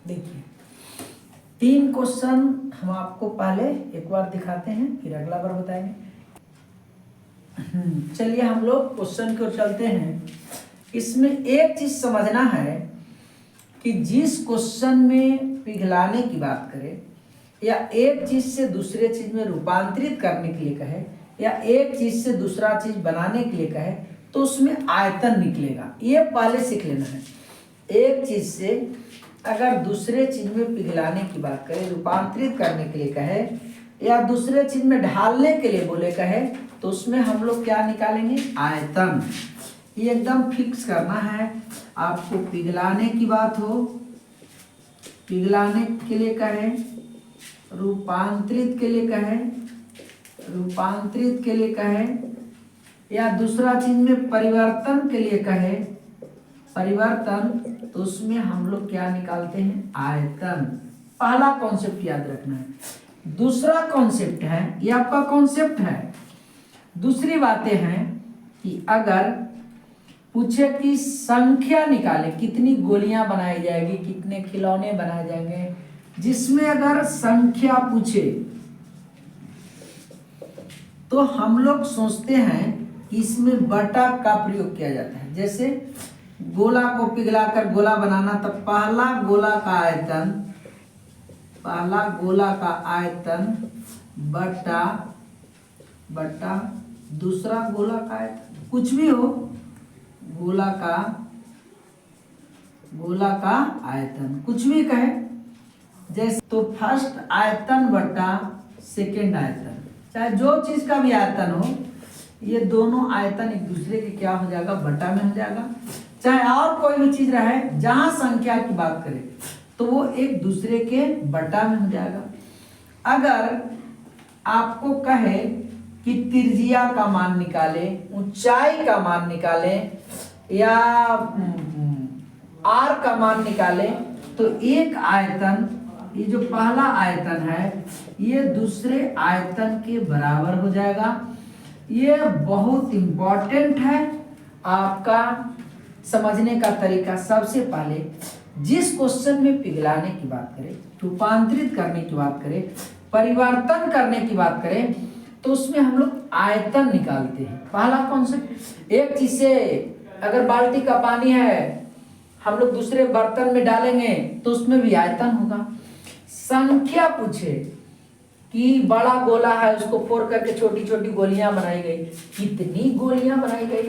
देखिए 3 क्वेश्चन हम आपको पहले एक बार दिखाते हैं, फिर अगला बार बताएंगे। चलिए हम लोग क्वेश्चन की ओर चलते हैं। इसमें एक चीज समझना है कि जिस क्वेश्चन में पिघलाने की बात करें या एक चीज से दूसरे चीज में रूपांतरित करने के लिए कहे या एक चीज से दूसरा चीज बनाने के लिए कहे तो उसमें आयतन निकलेगा। ये पहले सीख लेना है। एक चीज से अगर दूसरे चीज में पिघलाने की बात करें, रूपांतरित करने के लिए कहे या दूसरे चीज में ढालने के लिए बोले कहे तो उसमें हम लोग क्या निकालेंगे? आयतन। ये एकदम फिक्स करना है आपको। पिघलाने की बात हो, पिघलाने के लिए कहे, रूपांतरित के लिए कहे, रूपांतरित के लिए कहे या दूसरा चीज में परिवर्तन के लिए कहे, परिवर्तन, तो उसमें हम लोग क्या निकालते हैं? आयतन। पहला कॉन्सेप्ट याद रखना है। दूसरा कॉन्सेप्ट है, ये आपका कॉन्सेप्ट है। दूसरी बातें हैं कि अगर पूछे कि संख्या निकाले, कितनी गोलियां बनाई जाएगी, कितने खिलौने बनाए जाएंगे, जिसमें अगर संख्या पूछे तो हम लोग सोचते हैं कि इसमें बटा का प्रयोग किया जाता है। जैसे गोला को पिघलाकर गोला बनाना, तो पहला गोला का आयतन, पहला गोला का आयतन बटा बटा दूसरा गोला का आयतन, कुछ भी हो, गोला का आयतन कुछ भी कहे। जैसे तो फर्स्ट आयतन बटा सेकेंड आयतन, चाहे जो चीज का भी आयतन हो, ये दोनों आयतन एक दूसरे के क्या हो जाएगा? बटा में हो जाएगा। चाहे और कोई भी चीज रहे, जहां संख्या की बात करें तो वो एक दूसरे के बटा में हो जाएगा। अगर आपको कहे कि त्रिज्या का मान निकाले, ऊंचाई का मान निकाले या आर का मान निकाले, तो एक आयतन, ये जो पहला आयतन है ये दूसरे आयतन के बराबर हो जाएगा। ये बहुत इंपॉर्टेंट है आपका समझने का तरीका। सबसे पहले जिस क्वेश्चन में पिघलाने की बात करें, रूपांतरित करने की बात करें, परिवर्तन करने की बात करें, तो उसमें हम लोग आयतन निकालते हैं। पहला कॉन्सेप्ट, एक चीज से अगर बाल्टी का पानी है हम लोग दूसरे बर्तन में डालेंगे तो उसमें भी आयतन होगा। संख्या पूछे कि बड़ा गोला है, उसको फोड़ करके छोटी छोटी गोलियां बनाई गई, कितनी गोलियां बनाई गई,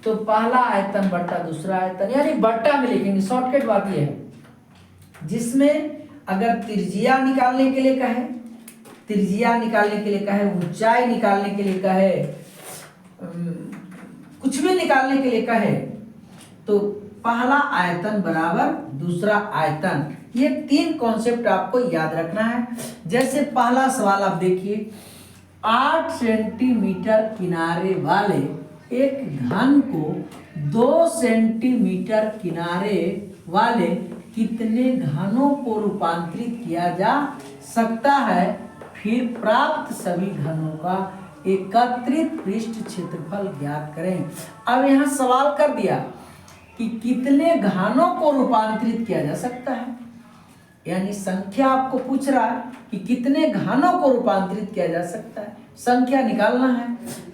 तो पहला आयतन बटा दूसरा आयतन, यानी बट्टा में लिखेंगे। शॉर्टकट बात यह है। जिसमें अगर त्रिज्या निकालने के लिए कहे, त्रिज्या निकालने के लिए कहे, ऊंचाई निकालने के लिए कहे, कुछ भी निकालने के लिए कहे, तो पहला आयतन बराबर दूसरा आयतन। ये 3 कॉन्सेप्ट आपको याद रखना है। जैसे पहला सवाल आप देखिए, 8 सेंटीमीटर किनारे वाले एक घन को 2 सेंटीमीटर किनारे वाले कितने घनों को रूपांतरित किया जा सकता है? फिर प्राप्त सभी घनों का एकत्रित पृष्ठ क्षेत्रफल ज्ञात करें। अब यहाँ सवाल कर दिया कि कितने घनों को रूपांतरित किया जा सकता है, यानी संख्या आपको पूछ रहा है कि कितने घनों को रूपांतरित किया जा सकता है, संख्या निकालना है।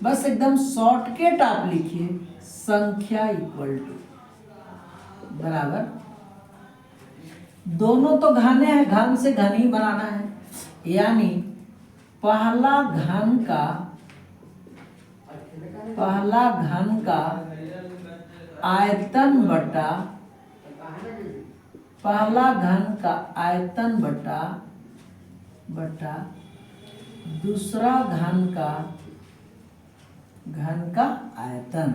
बस एकदम शॉर्टकट आप लिखिए, संख्या इक्वल टू बराबर, दोनों तो घने हैं, घन से घन ही बनाना है, यानी पहला घन का आयतन बटा, पहला घन का आयतन बटा दूसरा घन का आयतन।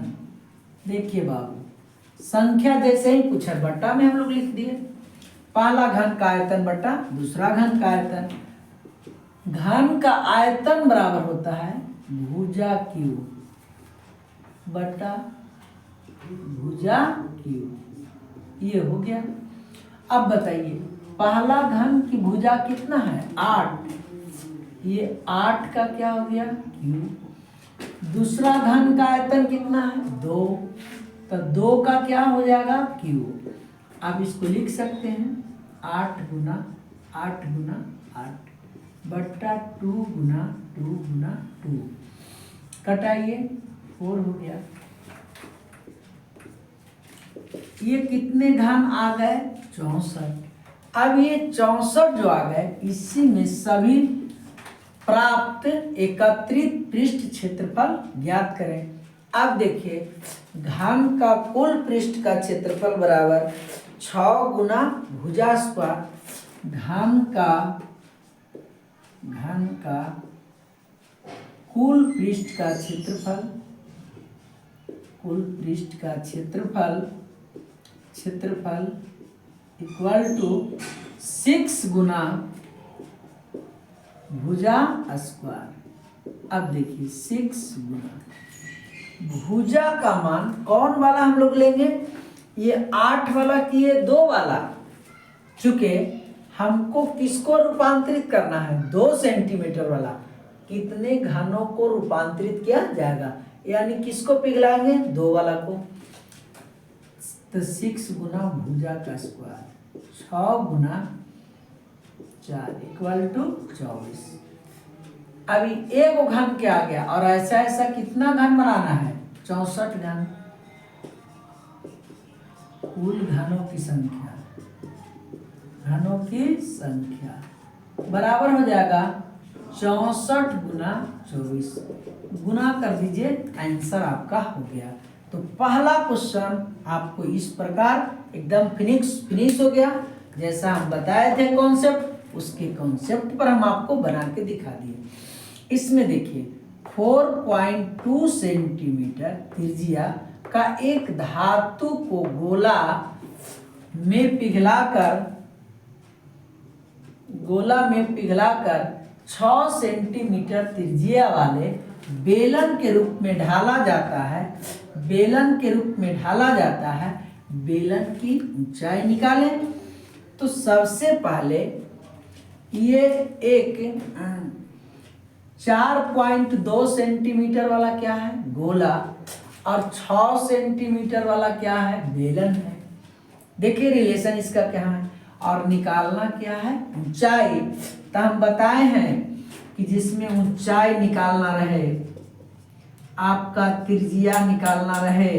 देखिए बाबू, संख्या जैसे ही पूछा बटा में हम लोग लिख दिए, पहला घन का आयतन बटा दूसरा घन का आयतन। घन का आयतन बराबर होता है भुजा क्यू बटा भुजा क्यू, ये हो गया। अब बताइए पहला घन की भुजा कितना है? 8, ये 8 का क्या हो गया? क्यू। दूसरा घन का आयतन कितना है? 2, तो 2 का क्या हो जाएगा? क्यू। आप इसको लिख सकते हैं 8 गुना 8 बट्टा 2 गुना 2 गुना 2, कटाइए 4 हो गया। ये कितने घन आ गए? 64। अब ये 64 जो आ गए, इसी में सभी प्राप्त एकत्रित पृष्ठ क्षेत्रफल ज्ञात करें। अब देखिए, घन का कुल पृष्ठ का क्षेत्रफल बराबर 6 गुना भुजा स्क्वायर। घन का कुल पृष्ठ का क्षेत्रफल, कुल पृष्ठ का क्षेत्रफल इक्वल टू 6 गुना भुजा स्क्वायर। अब देखिए 6 गुना भुजा का मान कौन वाला हम लोग लेंगे? ये 8 वाला कि ये 2 वाला? चूंकि हमको किसको रूपांतरित करना है? 2 सेंटीमीटर वाला। कितने घनों को रूपांतरित किया जाएगा? यानी किसको पिघलाएंगे? 2 वाला को। तो 6 गुना भुजा का स्क्वायर 6 गुना 4 इक्वल टू 24। अभी एक घन क्या आ गया? और ऐसा ऐसा कितना घन बनाना है? 64 घन। कुल घनों की संख्या बराबर हो जाएगा 64 गुना 24। गुना कर दीजिए, आंसर आपका हो गया। तो पहला क्वेश्चन आपको इस प्रकार एकदम फिनिश हो गया। जैसा हम बताए थे कॉन्सेप्ट, उसके कॉन्सेप्ट पर हम आपको बना के दिखा दिए। इसमें देखिए 4.2 सेंटीमीटर त्रिज्या का एक धातु को गोला में पिघलाकर 6 सेंटीमीटर त्रिज्या वाले बेलन के रूप में ढाला जाता है। बेलन की ऊंचाई निकालें। तो सबसे पहले ये एक 4.2 सेंटीमीटर वाला क्या है? गोला। और 6 सेंटीमीटर वाला क्या है? बेलन है। देखिए रिलेशन इसका क्या है। और निकालना क्या है? ऊंचाई। तो हम बताए हैं कि जिसमें ऊंचाई निकालना रहे, आपका त्रिज्या निकालना रहे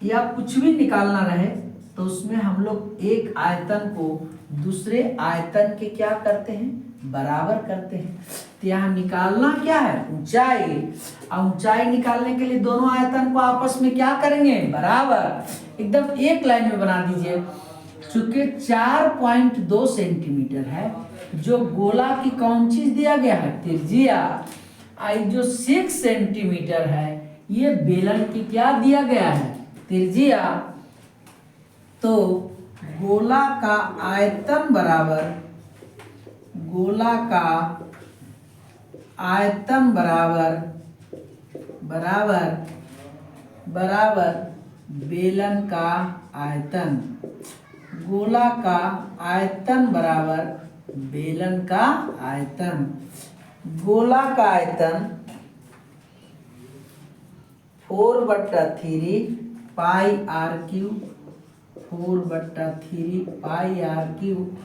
या कुछ भी निकालना रहे, तो उसमें हम लोग एक आयतन को दूसरे आयतन के क्या करते हैं? बराबर करते हैं। तो यहाँ निकालना क्या है? ऊंचाई। और ऊंचाई निकालने के लिए दोनों आयतन को आपस में क्या करेंगे? बराबर। एकदम एक लाइन में बना दीजिए। चूंकि 4.2 सेंटीमीटर है, जो गोला की कौन चीज दिया गया है? त्रिज्या। आई जो 6 सेंटीमीटर है, ये बेलन की क्या दिया गया है? त्रिज्या। तो गोला का आयतन बराबर बेलन का आयतन। गोला का आयतन बराबर बेलन का आयतन। गोला का आयतन 4/3 pi r cube. 4/3 pi r cube.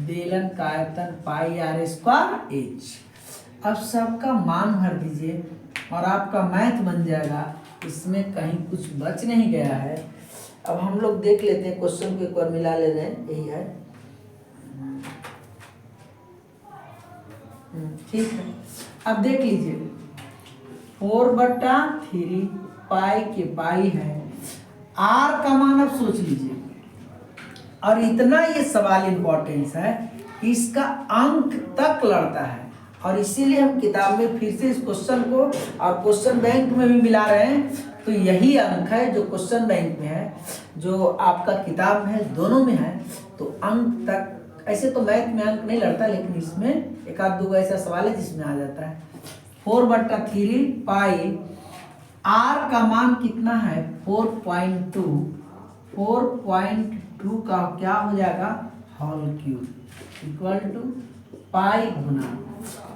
बेलन का आयतन पाई आर स्क्वायर एच। अब सबका मान भर दीजिए और आपका मैथ बन जाएगा। इसमें कहीं कुछ बच नहीं गया है। अब हम लोग देख लेते हैं, क्वेश्चन को एक बार मिला ले रहे हैं। यही है, ठीक है। अब देख लीजिए 4/3 पाई के पाई है। आर का मान अब सोच लीजिए। और इतना ये सवाल इंपॉर्टेंस है कि इसका अंक तक लड़ता है, और इसीलिए हम किताब में फिर से इस क्वेश्चन को और क्वेश्चन बैंक में भी मिला रहे हैं। तो यही अंक है जो क्वेश्चन बैंक में है, जो आपका किताब में है, दोनों में है। तो अंक तक, ऐसे तो मैथ में अंक नहीं लड़ता, लेकिन इसमें एक आध दो ऐसा सवाल है जिसमें आ जाता है। 4/3 पाई। आर का मान कितना है? 4.2। 4.2 का क्या हो जाएगा? होल क्यूब इक्वल टू पाई गुना,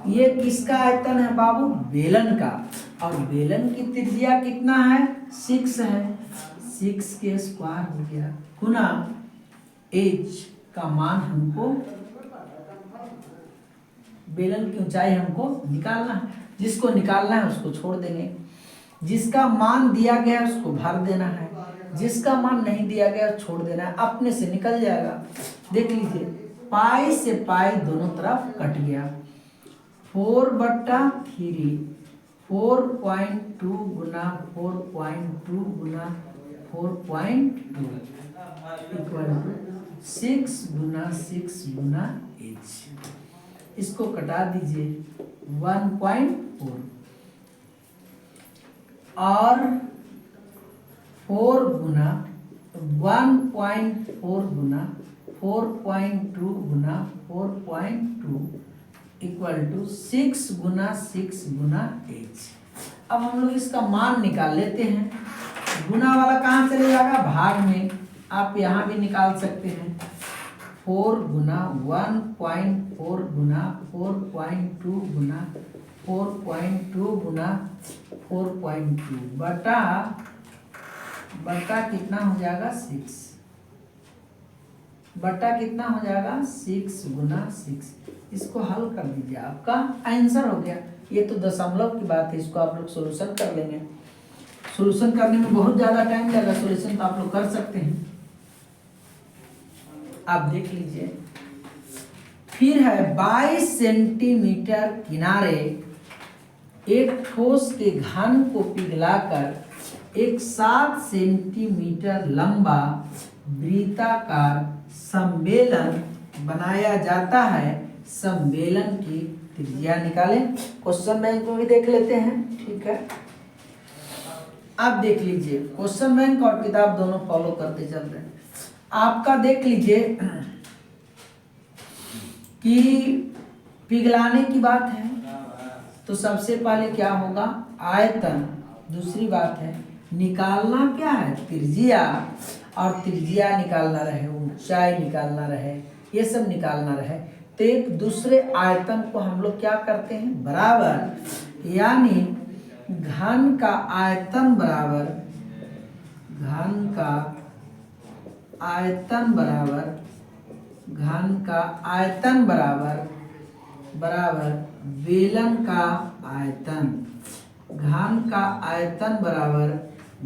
ये किसका आयतन है बाबू? बेलन का। और बेलन की त्रिज्या कितना है? 6 है। 6 के स्क्वायर हो गया गुना एच का मान हमको, बेलन की ऊंचाई हमको निकालना है। जिसको निकालना है उसको छोड़ देंगे, जिसका मान दिया गया है उसको भर देना है, जिसका मान नहीं दिया गया छोड़ देना है, अपने से निकल जाएगा। देख लीजिए पाई से पाई दोनों तरफ कट गया, 4/3 4.2 गुना 4.2 गुना 4.2 इक्वल टू 6 गुना 6 गुना एच। इसको कटा दीजिए 1.4 और 4 गुना 1.4 गुना 4.2 गुना 4.2 इक्वल टू 6 गुना 6 गुना एच। अब हम लोग इसका मान निकाल लेते हैं। गुना वाला कहाँ चले जाएगा? भाग में। आप यहाँ भी निकाल सकते हैं। 4 गुना 1.4 गुना 4.2 गुना 4.2 गुना 4.2 बटा कितना हो जाएगा? 6 बटा कितना हो जाएगा? 6 गुना 6। इसको हल कर दीजिए, आपका आंसर हो गया। ये तो दशमलव की बात है, इसको आप लोग सोल्यूशन कर लेंगे। सोल्यूशन करने में बहुत ज़्यादा टाइम लगेगा, सोल्यूशन तो आप लोग कर सकते हैं। आप देख लीजिए, फिर है 22 सेंटीमीटर किनारे एक ठोस के घन को पिघलाकर एक 7 सेंटीमीटर लंबा वृत्ताकार सम्मेलन बनाया जाता है। सम्मेलन की त्रिज्या निकालें। क्वेश्चन बैंक को भी देख लेते हैं, ठीक है। आप देख लीजिए, क्वेश्चन बैंक और किताब दोनों फॉलो करते चल रहे हैं। आपका देख लीजिए कि पिघलाने की बात है तो सबसे पहले क्या होगा? आयतन। दूसरी बात है निकालना क्या है? त्रिज्या। और त्रिज्या निकालना रहे, ऊंचाई निकालना रहे, ये सब निकालना रहे तो एक दूसरे आयतन को हम लोग क्या करते हैं? बराबर। यानी घन का आयतन बराबर, घन का आयतन बराबर, घन का आयतन बराबर बराबर बेलन का आयतन। घन का आयतन बराबर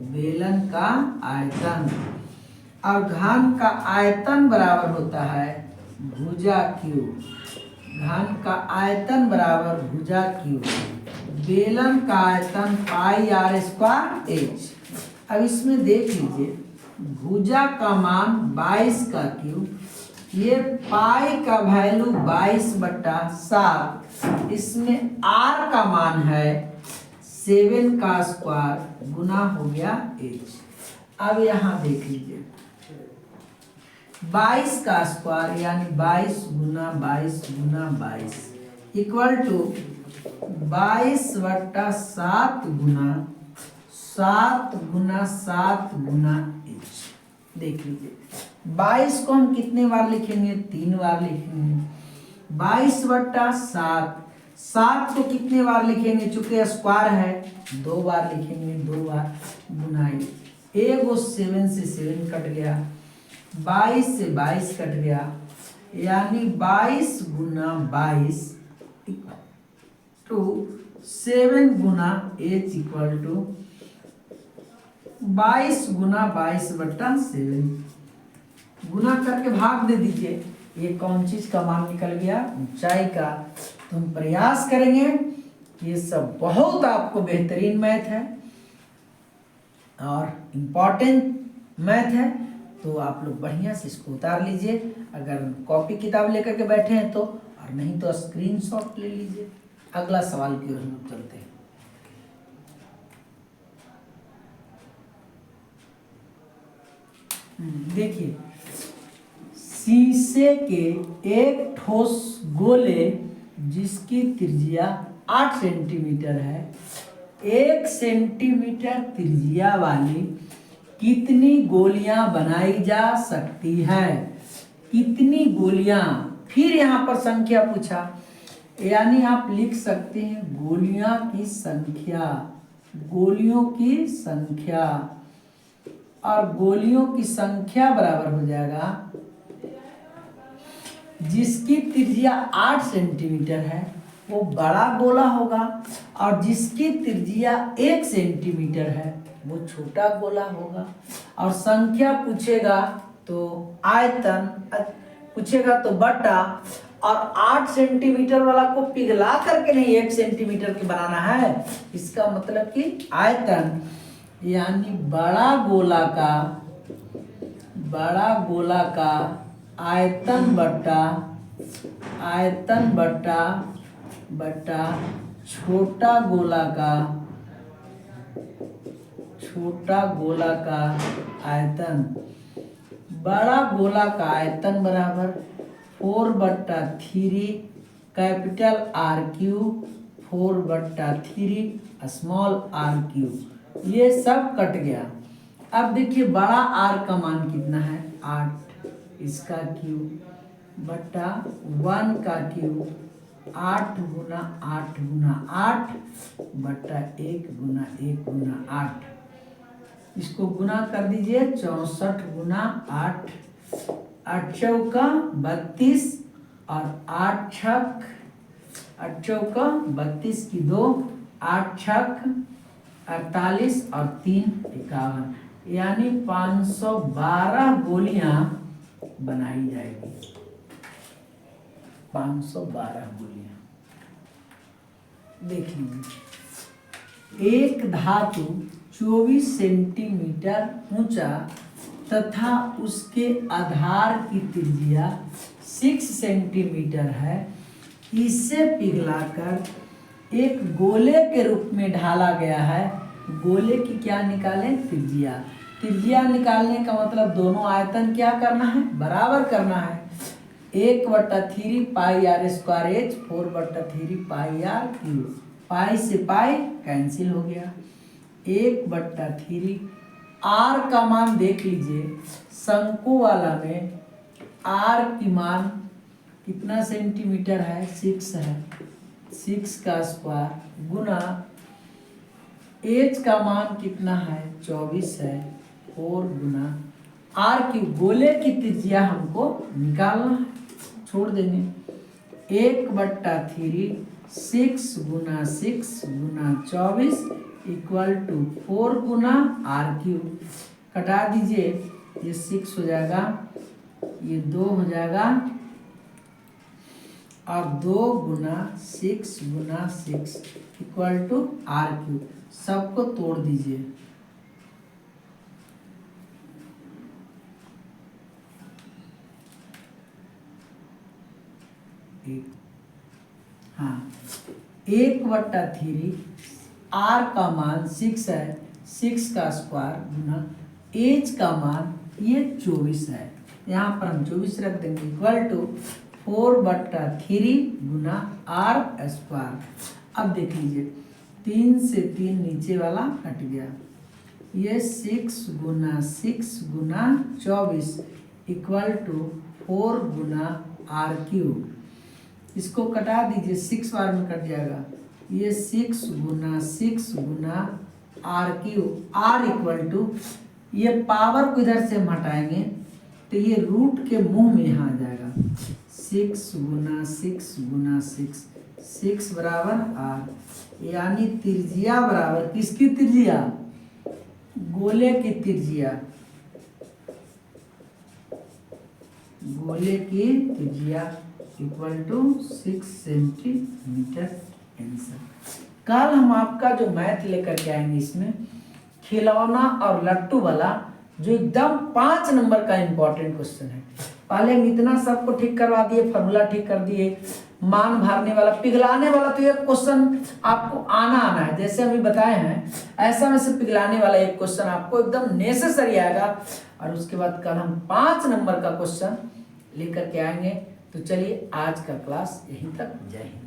बेलन का आयतन। और घन का आयतन बराबर होता है भुजा क्यू। घन का आयतन बराबर भुजा क्यू। बेलन का आयतन पाई आर स्क्वायर एच। अब इसमें देख लीजिए, भुजा का मान 22 का क्यूब, ये पाई का वैल्यू 22/7, इसमें आर का मान है 7 का स्क्वायर गुना हो गया एच। अब यहाँ देख लीजिए 22 का स्क्वायर यानी 22 गुना 22 गुना 22 इक्वल टू 22/7 गुना 7 गुना 7 गुना एच। देख लीजिए 22 को हम कितने बार लिखेंगे? 3 बार लिखेंगे। 22/7, 7 को कितने बार लिखेंगे? चूंकि स्क्वायर है 2 बार लिखेंगे, 2 बार गुना। एक वो 7 से 7 कट गया, 22 से 22 कट गया, यानी 22 गुना 22 टू 7 गुना एच इक्वल टू 22 गुना 22/7। गुना करके भाग दे दीजिए। ये कौन चीज का मान निकल गया? ऊंचाई का। तो हम प्रयास करेंगे। ये सब बहुत आपको बेहतरीन मैथ है और इम्पोर्टेंट मैथ है, तो आप लोग बढ़िया से इसको उतार लीजिए। अगर कॉपी किताब लेकर के बैठे हैं तो, और नहीं तो स्क्रीनशॉट ले लीजिए। अगला सवाल की ओर हम चलते हैं। देखिए, शीशे के एक ठोस गोले जिसकी त्रिज्या 8 सेंटीमीटर है, 1 सेंटीमीटर त्रिज्या वाली कितनी गोलियां बनाई जा सकती है? कितनी गोलियां? फिर यहाँ पर संख्या पूछा, यानी आप लिख सकते हैं गोलियां की संख्या, गोलियों की संख्या। और गोलियों की संख्या बराबर हो जाएगा, जिसकी त्रिज्या 8 सेंटीमीटर है वो बड़ा गोला होगा, और जिसकी त्रिज्या 1 सेंटीमीटर है वो छोटा गोला होगा। और संख्या पूछेगा तो आयतन पूछेगा तो बटा, और 8 सेंटीमीटर वाला को पिघला करके नहीं 1 सेंटीमीटर की बनाना है। इसका मतलब कि आयतन यानी बड़ा गोला का आयतन बटा छोटा गोला का आयतन। बड़ा गोला का आयतन बराबर 4/3 कैपिटल R³ 4/3 स्मॉल R³। ये सब कट गया। अब देखिए बड़ा R का मान कितना है 8, इसका क्यूब बटा 1 का क्यूब 8 गुना 8 गुना 8 बटा 1 गुना 1 गुना 8। इसको गुना कर दीजिए 64 गुना 8, 8 चौका 32 और 8 छक 8 चौका 32 की 2, 8 छक 48 और 3 51, यानी 512 गोलियां बनाई जाएगी। 512 गोलियां। देख लीजिए, एक धातु 24 सेंटीमीटर ऊंचा तथा उसके आधार की त्रिज्या 6 सेंटीमीटर है। इसे पिघलाकर एक गोले के रूप में ढाला गया है। गोले की क्या निकालें? त्रिज्या। त्रिज्या निकालने का मतलब दोनों आयतन क्या करना है? बराबर करना है। 1/3 पाई r² h 4/3 पाई r³। पाई से पाई कैंसिल हो गया। 1/3 r का मान देख लीजिए, शंकु वाला में r की मान कितना सेंटीमीटर है? 6 है। 6 का स्क्वायर गुना h का मान कितना है? 24 है। 4 गुना r की गोले की त्रिज्या हमको निकालना है, छोड़ देंगे। 1/3 6 गुना 6 गुना 24 इक्वल टू 4 गुना r³। कटा दीजिए, ये 6 हो जाएगा, ये 2 हो जाएगा, और 2 गुना 6 गुना 6 इक्वल टू r³। सबको तोड़ दीजिए। हाँ, 1/3 r का मान 6 है, 6 का स्क्वायर गुना h का मान ये 24 है, यहाँ पर हम 24 रख देंगे, इक्वल टू 4/3 गुना r²। अब देख लीजिए, 3 से 3 नीचे वाला कट गया, ये 6 गुना 6 गुना 24 इक्वल टू 4 गुना r³। इसको कटा दीजिए, 6 बार में कट जाएगा, ये 6 गुना 6 गुना r³। r इक्वल टू, ये पावर को इधर से हम हटाएंगे तो ये रूट के मुंह में यहाँ आ जाएगा। 6 गुना 6 गुना 6, 6 बराबर r, यानी त्रिज्या बराबर किसकी त्रिज्या? गोले की त्रिज्या। गोले की त्रिज्या इक्वल टू 6 सेंटीमीटर आंसर। कल हम आपका जो मैथ लेकर के आएंगे, इसमें खिलौना और लट्टू वाला, जो एकदम 5 नंबर का इंपॉर्टेंट क्वेश्चन है। पहले हम इतना सबको ठीक करवा दिए, फॉर्मूला ठीक कर दिए, मान भरने वाला, पिघलाने वाला तो एक क्वेश्चन आपको आना है, जैसे अभी बताए हैं ऐसा में से पिघलाने वाला एक क्वेश्चन आपको एकदम नेसेसरी आएगा। और उसके बाद कल हम 5 नंबर का क्वेश्चन लेकर के आएंगे। तो चलिए आज का क्लास यहीं तक, जय हिंद।